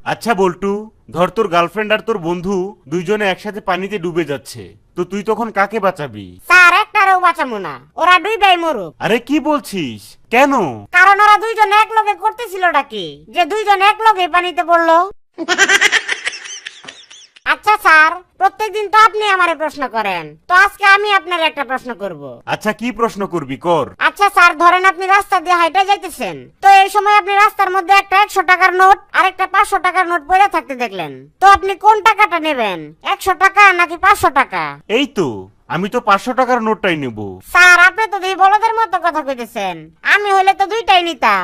আচ্ছা বল্টু, ধর তোর গার্লফ্রেন্ড আর তোর বন্ধু দুইজনে একসাথে পানিতে ডুবে যাচ্ছে, তো তুই তখন কাকে বাঁচাবি? স্যার একটারেও বাঁচাবো না, ওরা ডুইবাই মরুক। আরে কি বলছিস, কেন? কারণ ওরা দুইজনে এক লগে করতেছিল ডাকি, যে দুইজনে এক লগে পানিতে পড়লো। আচ্ছা স্যার, প্রত্যেকদিন তো আপনি আমারে প্রশ্ন করেন, তো আজকে আমি আপনার একটা প্রশ্ন করব। আচ্ছা কি প্রশ্ন করবি, কর। আচ্ছা স্যার, ধরেন আপনি রাস্তা দিয়ে হাইটা যাইতেছেন, তো এই সময় আপনি রাস্তার মধ্যে একটা 100 টাকার নোট আর একটা 500 টাকার নোট পড়ে থাকতে দেখলেন, তো আপনি কোন টাকাটা নেবেন, 100 টাকা নাকি 500 টাকা? এই তো, আমি তো 500 টাকার নোটটাই নেব। স্যার আপনি তো দুই বলদের মতো কথা কইতেছেন, আমি হইলে তো দুইটাই নিতাম।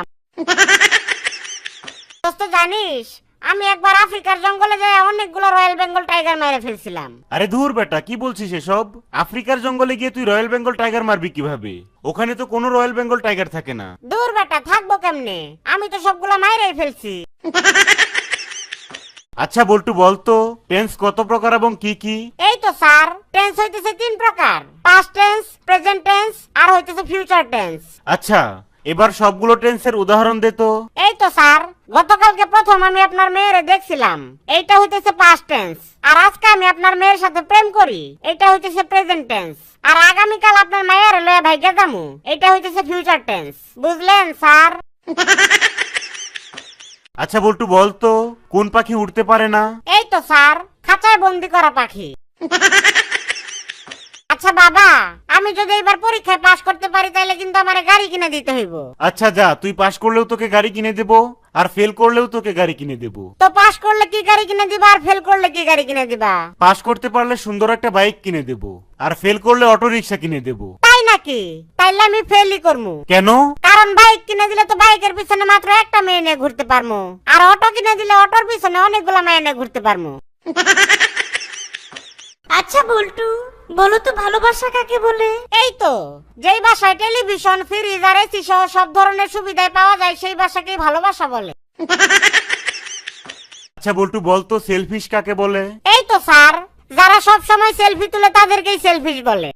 দোস্ত জানিস, আমি একবার আফ্রিকার জঙ্গলে যাই অনেকগুলো রয়্যাল বেঙ্গল টাইগার মেরে ফেলছিলাম। আরে ধুর বেটা, কি বলছিস এসব? আফ্রিকার জঙ্গলে গিয়ে তুই রয়্যাল বেঙ্গল টাইগার মারবি কিভাবে? ওখানে তো কোনো রয়্যাল বেঙ্গল টাইগার থাকে না। দূর বেটা, থাকবো কেমনে, আমি তো সবগুলো মাইরেই ফেলছি। আচ্ছা বল্টু বলতো, টেন্স কত প্রকার এবং কি কি? এই তো স্যার, টেন্স হইতেছে 3 প্রকার, পাস্ট টেন্স, প্রেজেন্ট টেন্স আর হইতেছে ফিউচার টেন্স। আচ্ছা, এবার সবগুলো টেন্সের উদাহরণ দে তো। এই তো স্যার, গতকালকে প্রথম আমি আপনার মেয়েরে দেখছিলাম, এইটা হইতেছে পাস্ট টেন্স। আর আজকে আমি আপনার মেয়ের সাথে প্রেম করি, এটা হইতেছে প্রেজেন্ট টেন্স। আর আগামীকাল আপনার মায়ের লয়ে ভাইগা যামু, এটা হইতেছে ফিউচার টেন্স। বুঝলেন স্যার? আচ্ছা বল্টু বলতো, কোন পাখি উড়তে পারে না? এই তো স্যার, খাঁচায় বন্দি করা পাখি। আচ্ছা বাবা, আমি যদি এবার পরীক্ষায় পাশ করতে পারি তাহলে কিন্তু আমারে গাড়ি কিনে দিতে হইব। আচ্ছা যা, তুই পাশ করলেও তোকে গাড়ি কিনে দেবো, আর ফেল করলেও তোকে গাড়ি কিনে দেবো। তো পাশ করলে কি গাড়ি কিনে দিবা, আর ফেল করলে কি গাড়ি কিনে দিবা? পাশ করতে পারলে সুন্দর একটা বাইক কিনে দেবো, আর ফেল করলে অটো রিক্সা কিনে দেবো। তাই নাকি? তাইলে আমি ফেলই করবো। কেন? কারণ বাইক কিনে দিলে তো বাইকের পিছনে মাত্র একটা মেয়ে নিয়ে ঘুরতে পারবো, আর অটো কিনে দিলে অটোর পিছনে অনেকগুলো মেয়ে নিয়ে ঘুরতে পারবো। আচ্ছা বল্টু, বলো তো ভালোবাসা কাকে বলে? এই তো, যেই বাসায় টেলিভিশন, ফ্রিজ আর এসি সহ সব ধরনের সুবিধায় পাওয়া যায় সেই বাসাকেই ভালোবাসা বলে। আচ্ছা বল্টু বলতো, সেলফিশ কাকে বলে? এই তো স্যার, যারা সব সময় সেলফি তুলে তাদেরকেই সেলফিশ বলে।